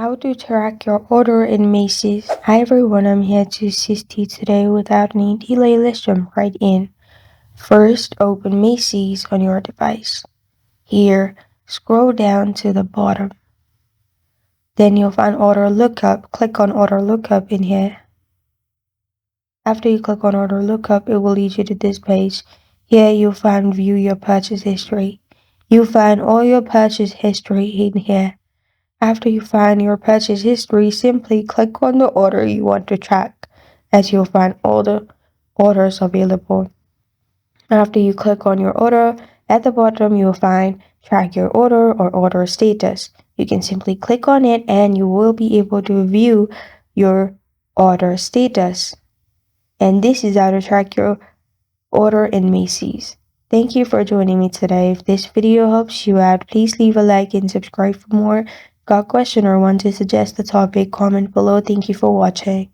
How to track your order in Macy's. Hi everyone, I'm here to assist you today. Without any delay, let's jump right in. First, open Macy's on your device. Here, scroll down to the bottom. Then you'll find Order Lookup. Click on Order Lookup in here. After you click on Order Lookup, it will lead you to this page. Here you'll find View Your Purchase History. You'll find all your purchase history in here. After you find your purchase history, simply click on the order you want to track, as you'll find all the orders available. After you click on your order, at the bottom you'll find Track Your Order or Order Status. You can simply click on it and you will be able to view your order status. And this is how to track your order in Macy's. Thank you for joining me today. If this video helps you out, please leave a like and subscribe for more. Got a question or want to suggest a topic? Comment below. Thank you for watching.